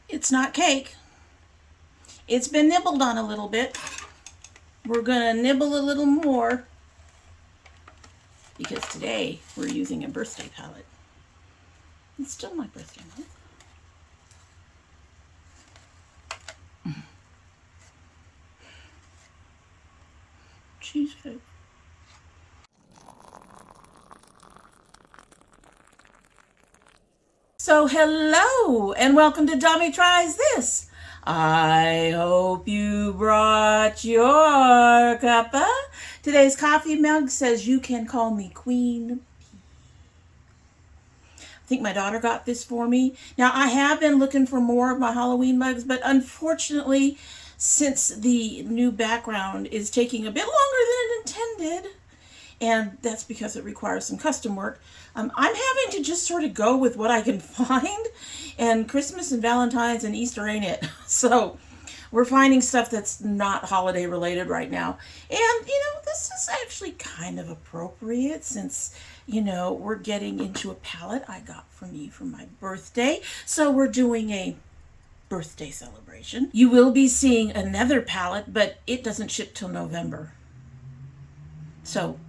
It's not cake. It's been nibbled on a little bit. We're gonna nibble a little more because today we're using a birthday palette. It's still my birthday month. Cheesecake. So hello and welcome to Dummy Tries This. I hope you brought your cuppa. Today's coffee mug says you can call me Queen. I think my daughter got this for me. Now I have been looking for more of my Halloween mugs, but unfortunately, since the new background is taking a bit longer than it intended, and that's because it requires some custom work, I'm having to just sort of go with what I can find, and Christmas and Valentine's and Easter ain't it. So we're finding stuff that's not holiday related right now. And, this is actually kind of appropriate since, we're getting into a palette I got from you for my birthday. So we're doing a birthday celebration. You will be seeing another palette, but it doesn't ship till November. So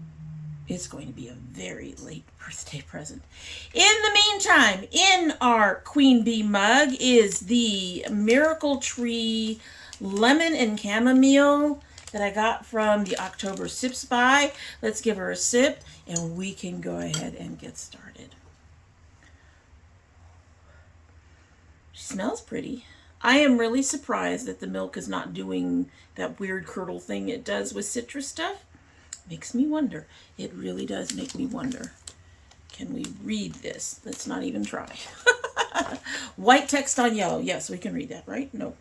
it's going to be a very late birthday present. In the meantime, in our Queen Bee mug is the Miracle Tree Lemon and Chamomile that I got from the October Sips Buy. Let's give her a sip and we can go ahead and get started. She smells pretty. I am really surprised that the milk is not doing that weird curdle thing it does with citrus stuff. Makes me wonder. It really does make me wonder. Can we read this? Let's not even try. White text on yellow. Yes, we can read that, right? No.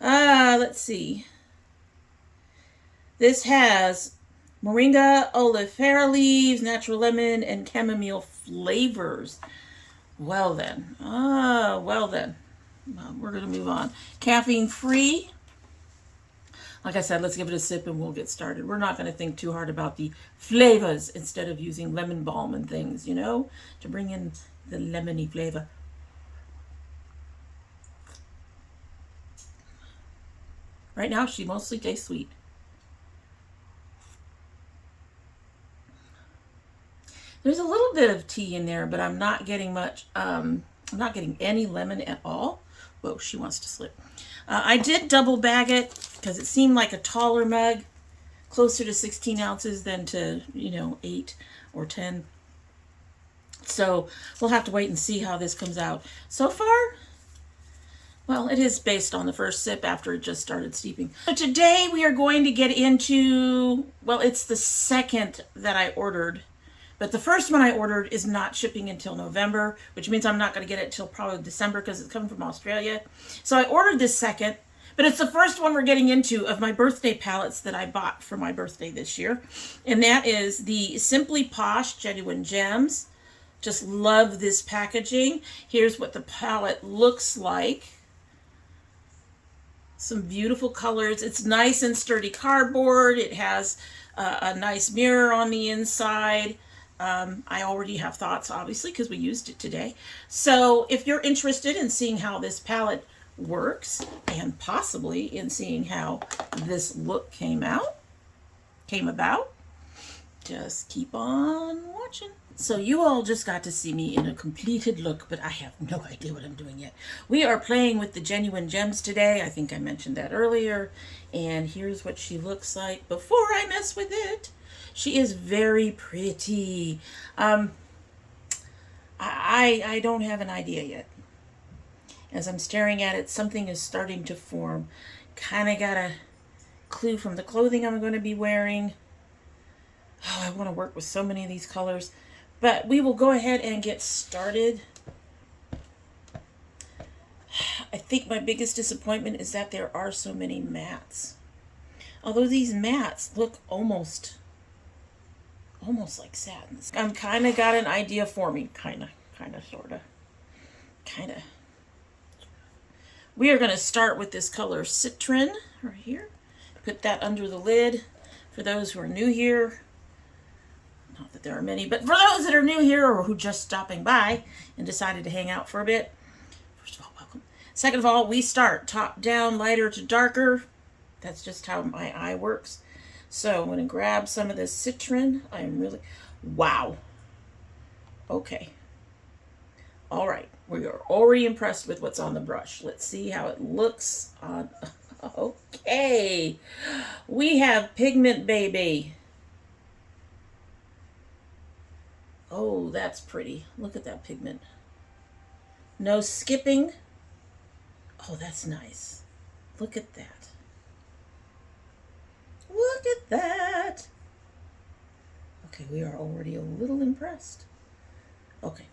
Let's see. This has moringa, oleifera leaves, natural lemon, and chamomile flavors. Well then. Well, we're going to move on. Caffeine free. Like I said, let's give it a sip and we'll get started. We're not going to think too hard about the flavors instead of using lemon balm and things, to bring in the lemony flavor. Right now, she mostly tastes sweet. There's a little bit of tea in there, but I'm not getting much. I'm not getting any lemon at all. Whoa, she wants to slip. I did double bag it because it seemed like a taller mug, closer to 16 ounces than to, 8 or 10. So we'll have to wait and see how this comes out. So far, well, it is based on the first sip after it just started steeping. So today we are going to get into, well, it's the second that I ordered. But the first one I ordered is not shipping until November, which means I'm not going to get it till probably December because it's coming from Australia. So I ordered this second, but it's the first one we're getting into of my birthday palettes that I bought for my birthday this year. And that is the SimplyPosh Genuine Gems. Just love this packaging. Here's what the palette looks like. Some beautiful colors. It's nice and sturdy cardboard. It has a nice mirror on the inside. I already have thoughts, obviously, because we used it today. So if you're interested in seeing how this palette works and possibly in seeing how this look came about, just keep on watching. So you all just got to see me in a completed look, but I have no idea what I'm doing yet. We are playing with the Genuine Gems today. I think I mentioned that earlier. And here's what she looks like before I mess with it. She is very pretty. I don't have an idea yet. As I'm staring at it, something is starting to form. Kind of got a clue from the clothing I'm going to be wearing. Oh, I want to work with so many of these colors. But we will go ahead and get started. I think my biggest disappointment is that there are so many mattes. Although these mattes look almost like satins. I'm kind of got an idea for me. Kind of, sort of. We are going to start with this color Citron right here. Put that under the lid. For those who are new here, not that there are many, but for those that are new here or who just stopping by and decided to hang out for a bit, first of all, welcome. Second of all, we start top down, lighter to darker. That's just how my eye works. So I'm going to grab some of this citron. I'm really, wow. Okay. All right. We are already impressed with what's on the brush. Let's see how it looks on. Okay. We have pigment, baby. Oh, that's pretty. Look at that pigment. No skipping. Oh, that's nice. Look at that. Look at that. Okay, we are already a little impressed. Okay,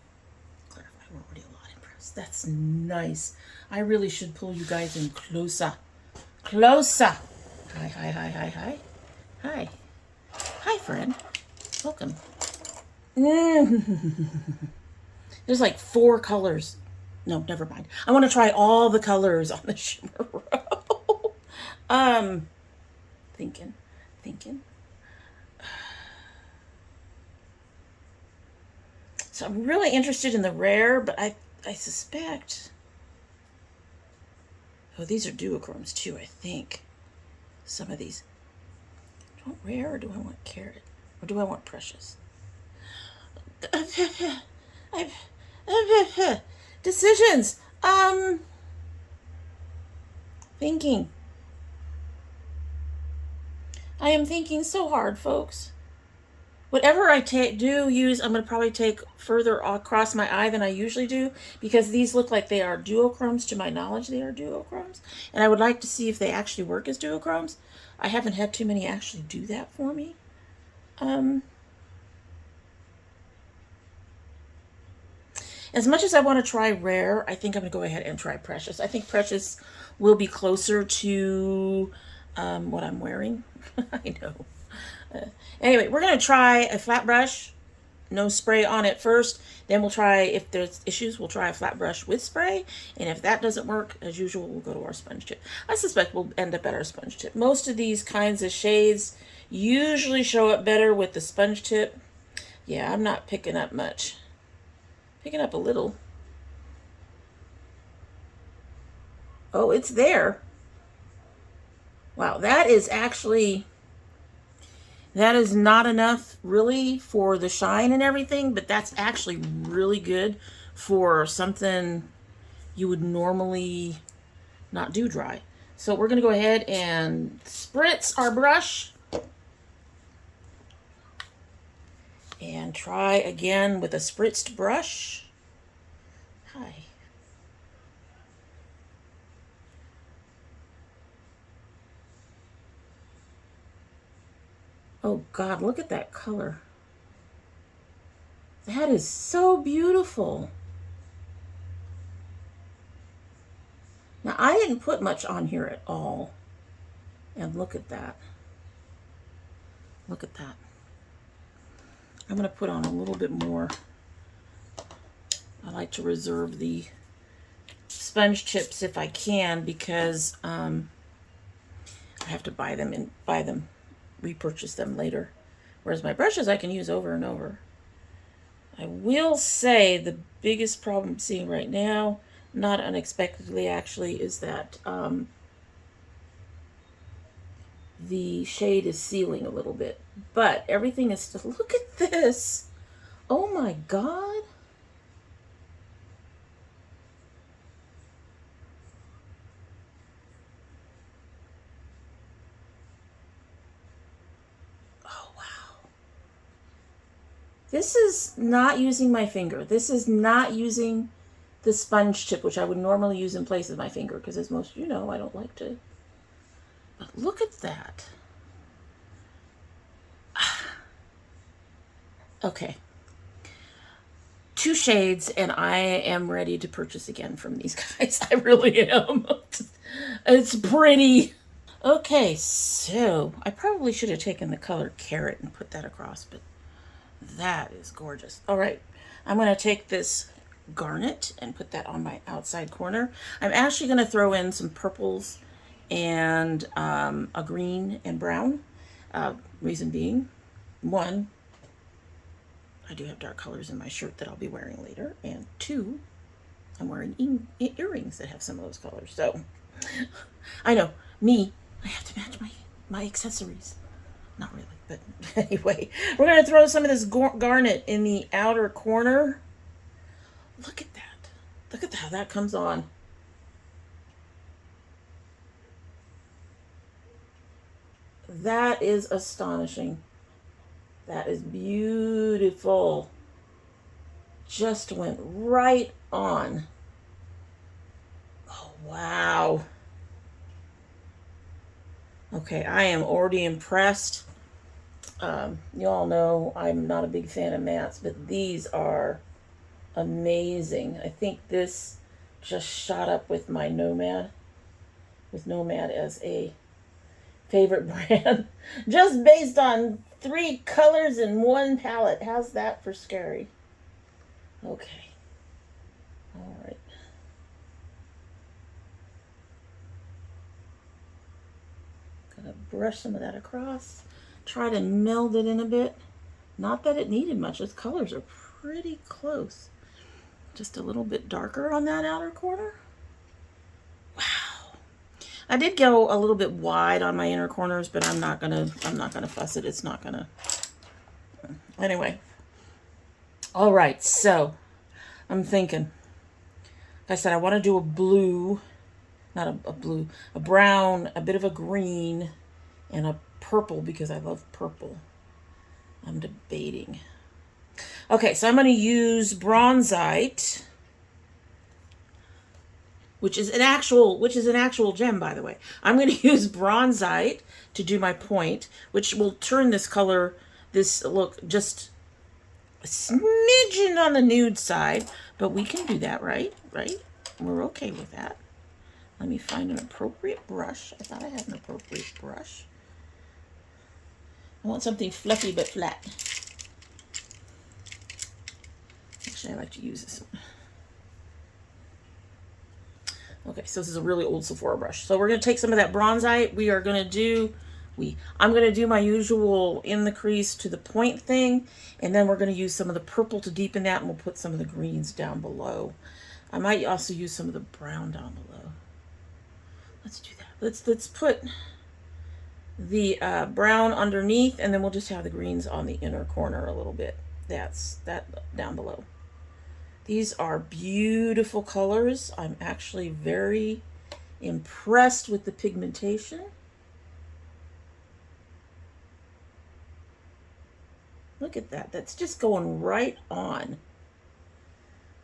clarify, we're already a lot impressed. That's nice. I really should pull you guys in closer. Closer. Hi, hi, hi, hi, hi. Hi. Hi, friend. Welcome. There's like 4 colors. No, never mind. I want to try all the colors on the shimmer row. Thinking. So I'm really interested in the rare, but I suspect. Oh, these are duochromes too, I think. Some of these. Do I want rare or do I want carrot? Or do I want precious? Decisions. Thinking. I am thinking so hard, folks. Whatever I do use, I'm going to probably take further across my eye than I usually do, because these look like they are duochromes. To my knowledge, they are duochromes. And I would like to see if they actually work as duochromes. I haven't had too many actually do that for me. As much as I want to try rare, I think I'm going to go ahead and try precious. I think precious will be closer to what I'm wearing. I know. Anyway, we're going to try a flat brush, no spray on it first. Then we'll try, if there's issues, we'll try a flat brush with spray. And if that doesn't work, as usual, we'll go to our sponge tip. I suspect we'll end up at our sponge tip. Most of these kinds of shades usually show up better with the sponge tip. Yeah, I'm not picking up much. Picking up a little. Oh, it's there. Wow, that is actually... That is not enough really for the shine and everything, but that's actually really good for something you would normally not do dry. So we're going to go ahead and spritz our brush and try again with a spritzed brush. Hi. Oh God, look at that color. That is so beautiful. Now, I didn't put much on here at all. And look at that. Look at that. I'm going to put on a little bit more. I like to reserve the sponge tips if I can, because I have to buy them, repurchase them later. Whereas my brushes I can use over and over. I will say the biggest problem I'm seeing right now, not unexpectedly actually, is that the shade is sealing a little bit. But everything is still, look at this. Oh my God. This is not using my finger. This is not using the sponge tip, which I would normally use in place of my finger, because as most of you know, I don't like to. But look at that. Okay. 2 shades, and I am ready to purchase again from these guys. I really am. It's pretty. Okay, so I probably should have taken the color Carrot and put that across, but that is gorgeous. All right, I'm going to take this garnet and put that on my outside corner. I'm actually going to throw in some purples and a green and brown. Reason being, 1, I do have dark colors in my shirt that I'll be wearing later, and 2, I'm wearing earrings that have some of those colors. So I know, me, I have to match my accessories. Not really, but anyway. We're going to throw some of this garnet in the outer corner. Look at that. Look at how that comes on. That is astonishing. That is beautiful. Just went right on. Oh, wow. Okay, I am already impressed. You all know I'm not a big fan of mattes, but these are amazing. I think this just shot up with my Nomad, with Nomad as a favorite brand, just based on 3 colors in one palette. How's that for scary? Okay. All right. Gonna brush some of that across. Try to meld it in a bit. Not that it needed much. Those colors are pretty close. Just a little bit darker on that outer corner. Wow. I did go a little bit wide on my inner corners, but I'm not gonna fuss it. It's not gonna. Anyway. All right. So I'm thinking. Like I said, I want to do a blue, not a blue, a brown, a bit of a green, and a purple because I love purple. I'm debating. Okay, so I'm going to use Bronzite, which is an actual gem, by the way. I'm going to use Bronzite to do my point, which will turn this color, this look, just a smidgen on the nude side, but we can do that, right? Right? We're okay with that. Let me find an appropriate brush. I thought I had an appropriate brush. I want something fluffy but flat. Actually, I like to use this one. Okay, so this is a really old Sephora brush. So we're going to take some of that Bronzite. We are going to do, I'm going to do my usual in the crease to the point thing. And then we're going to use some of the purple to deepen that. And we'll put some of the greens down below. I might also use some of the brown down below. Let's do that. Let's put the brown underneath, and then we'll just have the greens on the inner corner a little bit. That's that down below. These are beautiful colors. I'm actually very impressed with the pigmentation. Look at that. That's just going right on.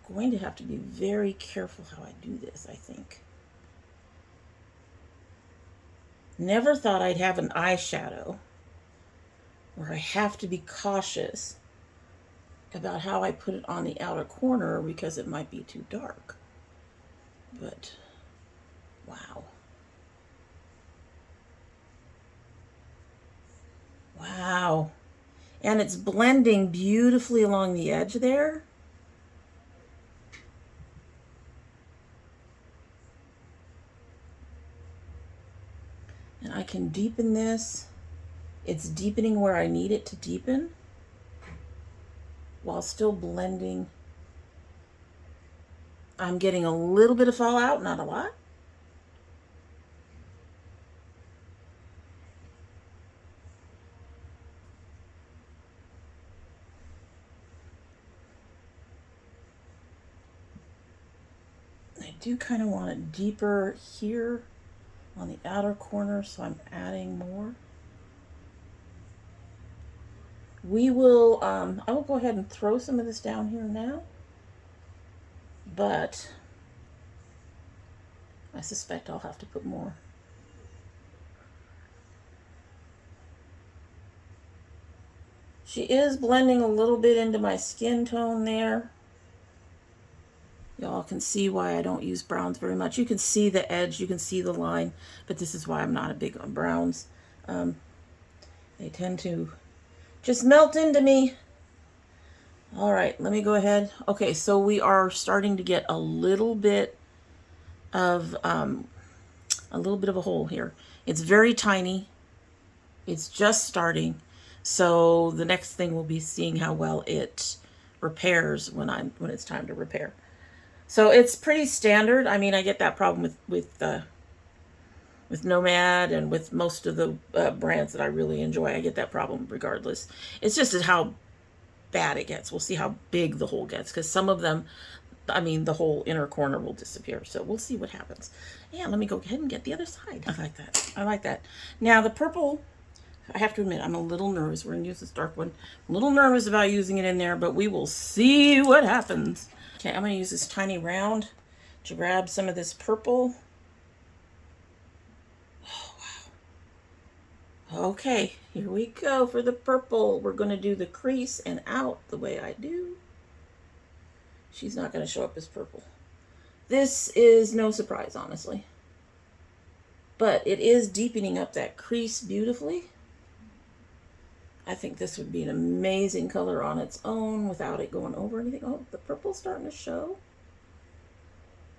I'm going to have to be very careful how I do this, I think. Never thought I'd have an eyeshadow where I have to be cautious about how I put it on the outer corner because it might be too dark. But, wow. Wow. And it's blending beautifully along the edge there. And I can deepen this. It's deepening where I need it to deepen while still blending. I'm getting a little bit of fallout, not a lot. I do kind of want it deeper here on the outer corner, so I'm adding more. We will, I will go ahead and throw some of this down here now, but I suspect I'll have to put more. She is blending a little bit into my skin tone there. Y'all can see why I don't use browns very much. You can see the edge, you can see the line, but this is why I'm not a big on browns. They tend to just melt into me. All right, let me go ahead. Okay, so we are starting to get a little bit of a hole here. It's very tiny. It's just starting. So the next thing will be seeing how well it repairs when it's time to repair. So it's pretty standard. I mean, I get that problem with Nomad and with most of the brands that I really enjoy. I get that problem regardless. It's just how bad it gets. We'll see how big the hole gets, because some of them, I mean, the whole inner corner will disappear. So we'll see what happens. Yeah, let me go ahead and get the other side. I like that. I like that. Now the purple, I have to admit, I'm a little nervous. We're going to use this dark one. I'm a little nervous about using it in there, but we will see what happens. Okay, I'm going to use this tiny round to grab some of this purple. Oh, wow. Okay, here we go for the purple. We're going to do the crease and out the way I do. She's not going to show up as purple. This is no surprise, honestly. But it is deepening up that crease beautifully. I think this would be an amazing color on its own without it going over anything. Oh, the purple's starting to show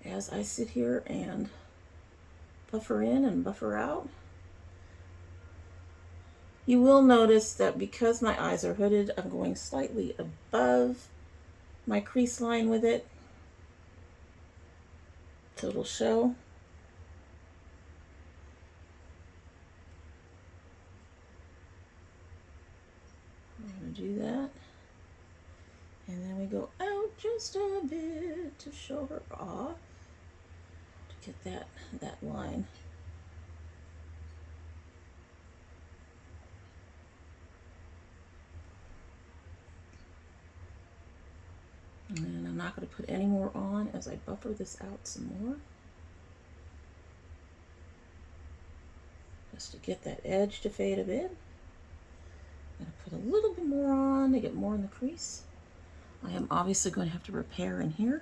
as I sit here and buffer in and buffer out. You will notice that because my eyes are hooded, I'm going slightly above my crease line with it, so it'll show. Do that, and then we go out just a bit to show her off, to get that line. And I'm not going to put any more on as I buffer this out some more, just to get that edge to fade a bit. I'm going to put a little bit more on to get more in the crease. I am obviously going to have to repair in here.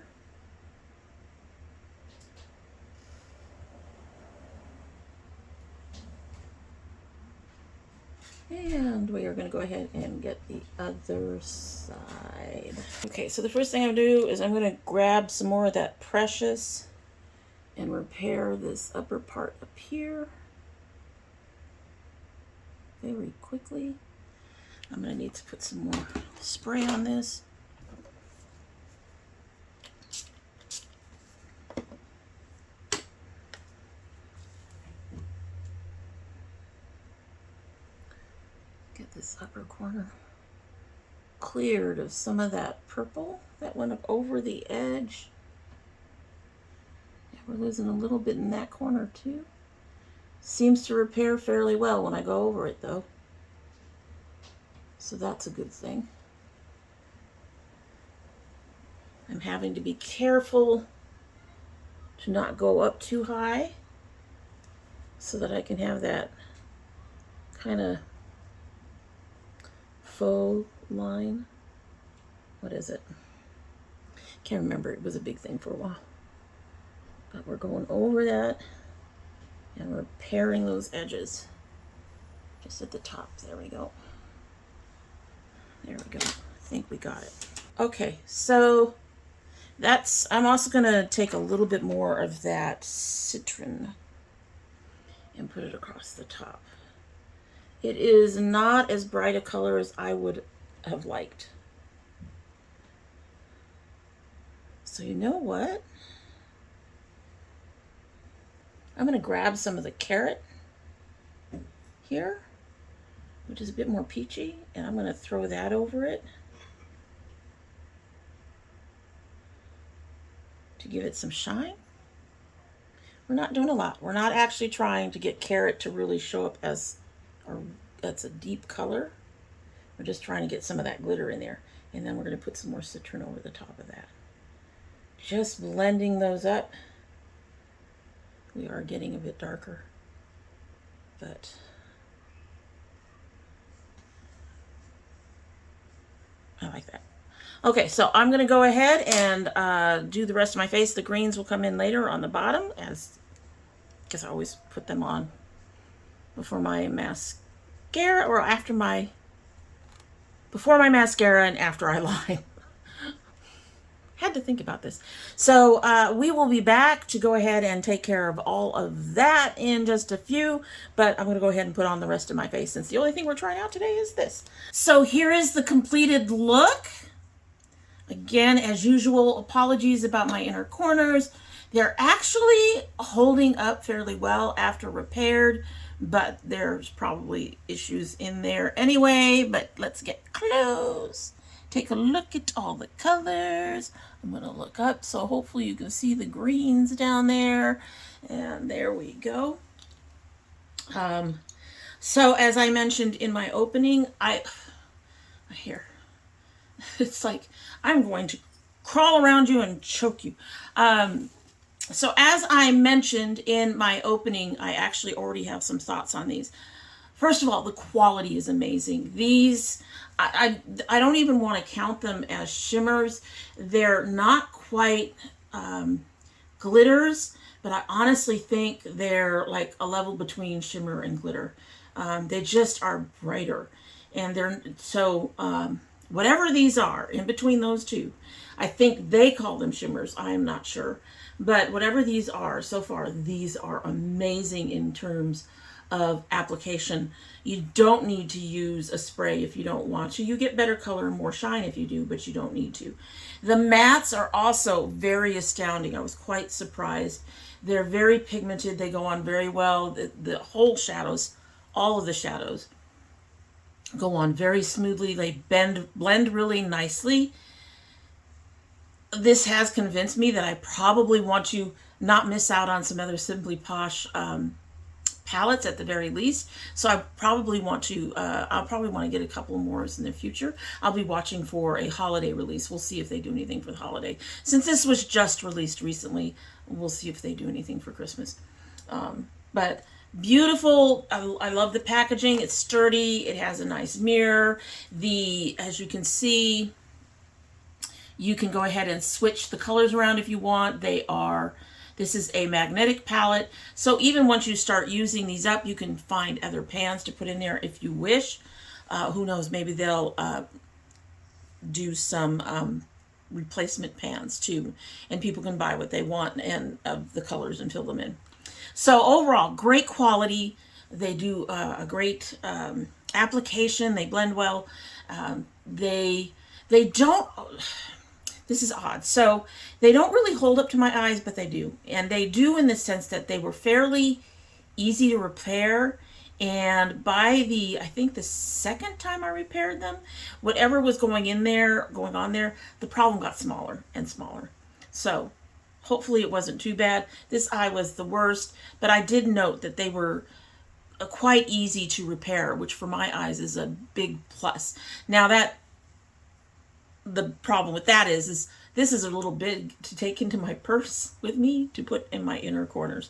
And we are going to go ahead and get the other side. Okay, so the first thing I'm going to do is I'm going to grab some more of that Precious and repair this upper part up here very quickly. I'm going to need to put some more spray on this. Get this upper corner cleared of some of that purple that went up over the edge. Yeah, we're losing a little bit in that corner too. Seems to repair fairly well when I go over it though. So that's a good thing. I'm having to be careful to not go up too high so that I can have that kind of faux line. What is it? Can't remember. It was a big thing for a while. But we're going over that and repairing those edges just at the top. There we go. There we go. I think we got it. Okay, so I'm also going to take a little bit more of that citron and put it across the top. It is not as bright a color as I would have liked. So you know what? I'm going to grab some of the carrot here, which is a bit more peachy, and I'm going to throw that over it to give it some shine. We're not doing a lot. We're not actually trying to get carrot to really show up as that's a deep color. We're just trying to get some of that glitter in there, and then we're going to put some more citron over the top of that. Just blending those up. We are getting a bit darker, but I like that. Okay, so I'm going to go ahead and do the rest of my face. The greens will come in later on the bottom, because I always put them on before my mascara, or before my mascara and after I line. Had to think about this. So we will be back to go ahead and take care of all of that in just a few, but I'm going to go ahead and put on the rest of my face since the only thing we're trying out today is this. So here is the completed look. Again, as usual, apologies about my inner corners. They're actually holding up fairly well after repaired, but there's probably issues in there anyway. But let's get close. Take a look at all the colors. I'm going to look up so hopefully you can see the greens down there. And there we go. So as I mentioned in my opening, here, it's like I'm going to crawl around you and choke you. So as I mentioned in my opening, I actually already have some thoughts on these. First of all, the quality is amazing. These, I don't even want to count them as shimmers. They're not quite glitters, but I honestly think they're like a level between shimmer and glitter. They just are brighter. And they're, so whatever these are, in between those two, I think they call them shimmers. I am not sure. But whatever these are, so far, these are amazing in terms of application. You don't need to use a spray if you don't want to. You get better color and more shine if you do, but you don't need to. The mattes are also very astounding. I was quite surprised. They're very pigmented. They go on very well. The whole shadows, all of the shadows, go on very smoothly. They blend really nicely. This has convinced me that I probably want to not miss out on some other SimplyPosh palettes at the very least. So I probably want to, I'll probably want to get a couple more in the future. I'll be watching for a holiday release. We'll see if they do anything for the holiday. Since this was just released recently, we'll see if they do anything for Christmas. But beautiful. I love the packaging. It's sturdy. It has a nice mirror. As you can see, you can go ahead and switch the colors around if you want. This is a magnetic palette. So even once you start using these up, you can find other pans to put in there if you wish. Who knows, maybe they'll do some replacement pans too. And people can buy what they want and of the colors and fill them in. So overall, great quality. They do a great application. They blend well. They don't... This is odd. So they don't really hold up to my eyes, but they do. And they do in the sense that they were fairly easy to repair. And by I think the second time I repaired them, whatever was going on there, the problem got smaller and smaller. So hopefully it wasn't too bad. This eye was the worst, but I did note that they were quite easy to repair, which for my eyes is a big plus. Now the problem with that is this is a little big to take into my purse with me to put in my inner corners.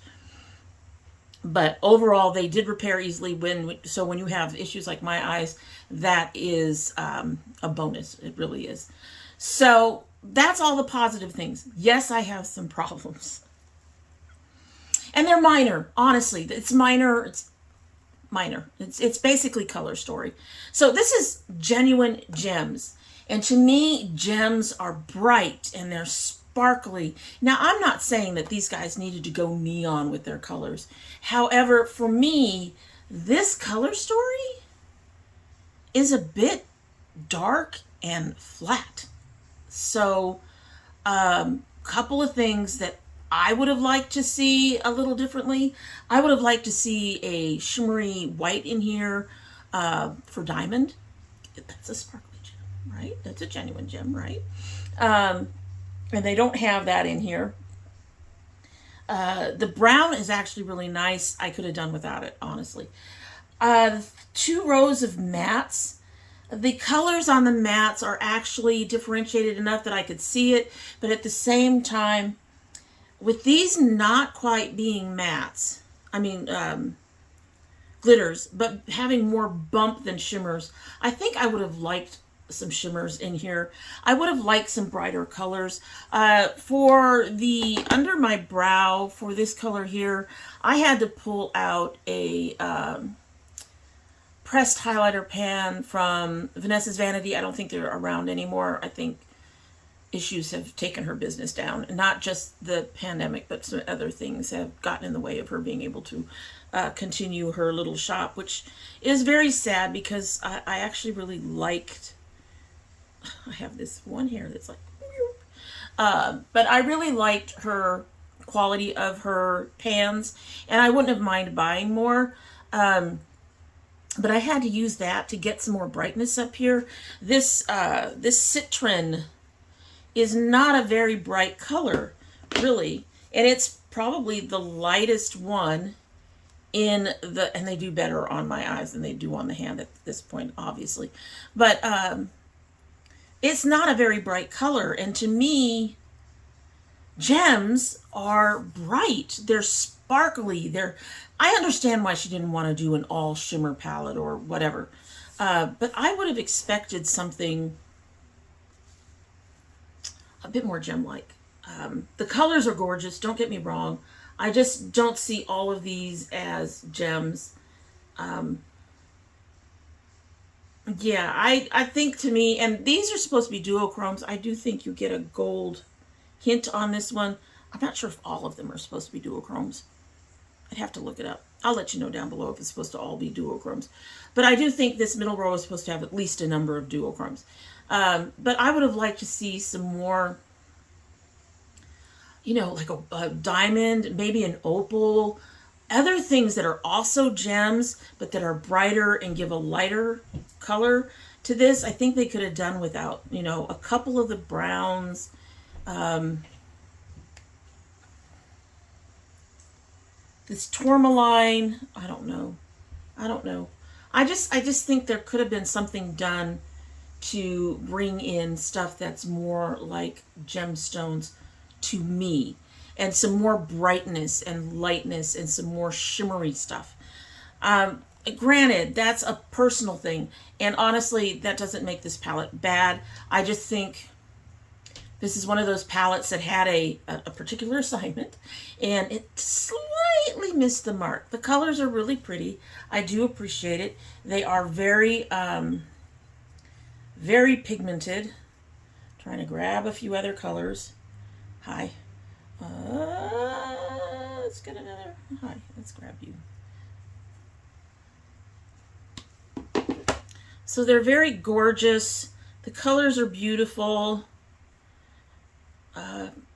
But overall, they did repair easily. So when you have issues like my eyes, that is a bonus. It really is. So that's all the positive things. Yes, I have some problems. And they're minor. Honestly, it's minor. It's minor. It's basically color story. So this is Genuine Gems. And to me, gems are bright and they're sparkly. Now, I'm not saying that these guys needed to go neon with their colors. However, for me, this color story is a bit dark and flat. So, couple of things that I would have liked to see a little differently. I would have liked to see a shimmery white in here for diamond. That's a sparkly. Right? That's a genuine gem, right? And they don't have that in here. The brown is actually really nice. I could have done without it, honestly. 2 rows of mattes. The colors on the mattes are actually differentiated enough that I could see it, but at the same time, with these not quite being mattes, glitters, but having more bump than shimmers, I think I would have liked some shimmers in here. I would have liked some brighter colors. For the under my brow, for this color here, I had to pull out a pressed highlighter pan from Vanessa's Vanity. I don't think they're around anymore. I think issues have taken her business down. Not just the pandemic, but some other things have gotten in the way of her being able to continue her little shop, which is very sad because I actually really liked I have this one here that's like, but I really liked her quality of her pans, and I wouldn't have minded buying more. But I had to use that to get some more brightness up here. This Citron is not a very bright color, really. And it's probably the lightest one in the, and they do better on my eyes than they do on the hand at this point, obviously. But it's not a very bright color. And to me, gems are bright. They're sparkly. I understand why she didn't want to do an all shimmer palette or whatever. But I would have expected something a bit more gem-like. The colors are gorgeous, don't get me wrong. I just don't see all of these as gems. Yeah, I think to me, and these are supposed to be duochromes, I do think you get a gold hint on this one. I'm not sure if all of them are supposed to be duochromes. I'd have to look it up. I'll let you know down below if it's supposed to all be duochromes. But I do think this middle row is supposed to have at least a number of duochromes. But I would have liked to see some more, you know, like a diamond, maybe an opal, other things that are also gems, but that are brighter and give a lighter color to this. I think they could have done without, you know, a couple of the browns. This tourmaline, I don't know. I just think there could have been something done to bring in stuff that's more like gemstones to me, and some more brightness and lightness and some more shimmery stuff. Granted, that's a personal thing, and honestly, that doesn't make this palette bad. I just think this is one of those palettes that had a particular assignment, and it slightly missed the mark. The colors are really pretty. I do appreciate it. They are very, very pigmented. Trying to grab a few other colors. Hi. Let's get another. Hi. Let's grab you. So they're very gorgeous. The colors are beautiful.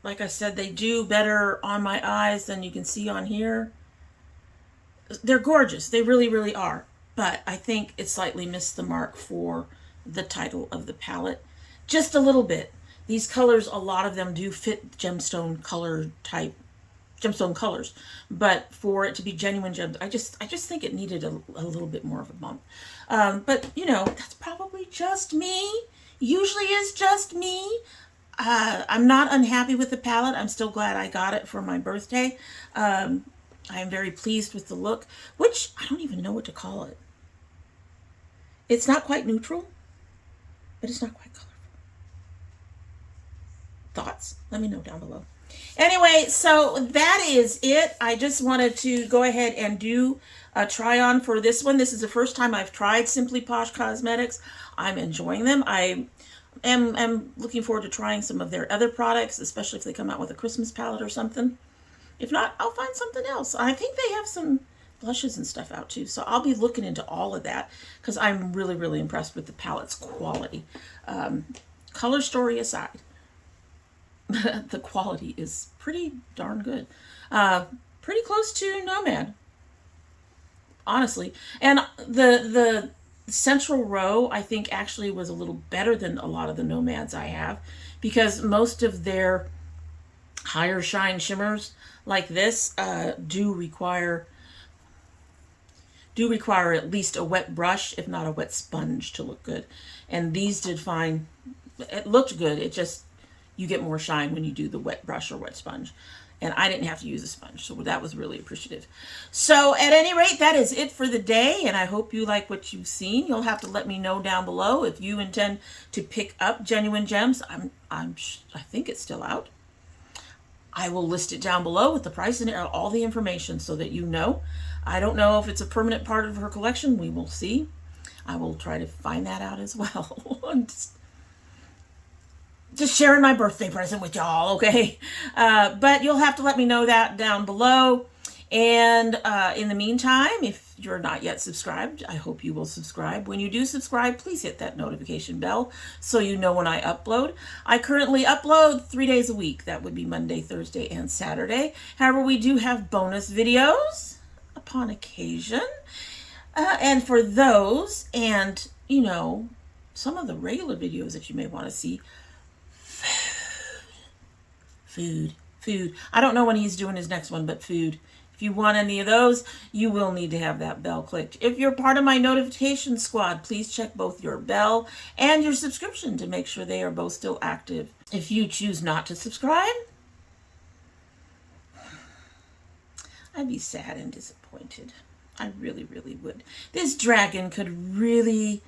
Like I said, they do better on my eyes than you can see on here. They're gorgeous. They really, really are. But I think it slightly missed the mark for the title of the palette. Just a little bit. These colors, a lot of them do fit gemstone color type, gemstone colors. But for it to be genuine gems, I just think it needed a little bit more of a bump. But, you know, that's probably just me. Usually is just me. I'm not unhappy with the palette. I'm still glad I got it for my birthday. I am very pleased with the look, which I don't even know what to call it. It's not quite neutral, but it's not quite colorful. Thoughts? Let me know down below. Anyway, so that is it. I just wanted to go ahead and do a try on for this one. This is the first time I've tried SimplyPosh Cosmetics. I'm enjoying them. I'm looking forward to trying some of their other products, especially if they come out with a Christmas palette or something. If not, I'll find something else. I think they have some blushes and stuff out too, so I'll be looking into all of that because I'm really, really impressed with the palette's quality. Color story aside, the quality is pretty darn good. Pretty close to Nomad, honestly. And the central row, I think, actually was a little better than a lot of the Nomads I have, because most of their higher shine shimmers like this do require at least a wet brush, if not a wet sponge, to look good. And these did fine. It looked good. It just, you get more shine when you do the wet brush or wet sponge. And I didn't have to use a sponge, so that was really appreciative. So at any rate, that is it for the day, and I hope you like what you've seen. You'll have to let me know down below if you intend to pick up Genuine Gems. I think it's still out. I will list it down below with the price and all the information so that you know. I don't know if it's a permanent part of her collection. We will see. I will try to find that out as well. Just sharing my birthday present with y'all, okay? But you'll have to let me know that down below. And in the meantime, if you're not yet subscribed, I hope you will subscribe. When you do subscribe, please hit that notification bell so you know when I upload. I currently upload 3 days a week. That would be Monday, Thursday, and Saturday. However, we do have bonus videos upon occasion. And for those and, you know, some of the regular videos that you may want to see, food. I don't know when he's doing his next one, but food. If you want any of those, you will need to have that bell clicked. If you're part of my notification squad, please check both your bell and your subscription to make sure they are both still active. If you choose not to subscribe, I'd be sad and disappointed. I really, really would. This dragon could really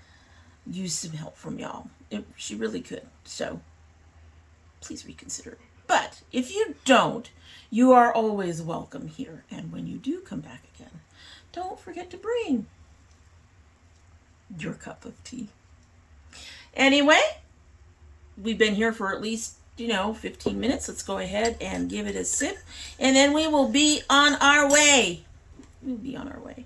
use some help from y'all. She really could. So please reconsider it. But if you don't, you are always welcome here. And when you do come back again, don't forget to bring your cup of tea. Anyway, we've been here for at least, 15 minutes. Let's go ahead and give it a sip. And then we will be on our way. We'll be on our way.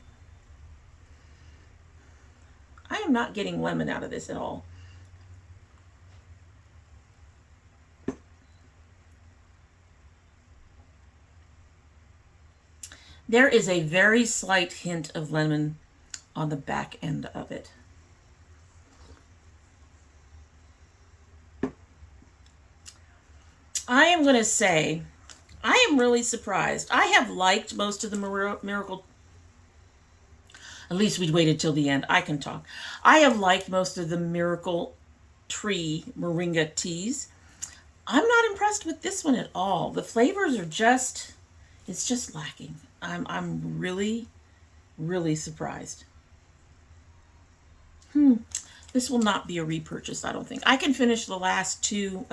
I am not getting lemon out of this at all. There is a very slight hint of lemon on the back end of it. I am going to say, I am really surprised. I have liked most of the Miracle. At least we waited till the end. I can talk. I have liked most of the Miracle Tree Moringa teas. I'm not impressed with this one at all. The flavors are just, it's just lacking. I'm really, really surprised. This will not be a repurchase, I don't think. I can finish the last 2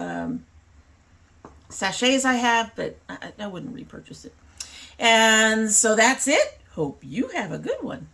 sachets I have, but I wouldn't repurchase it. And so that's it. Hope you have a good one.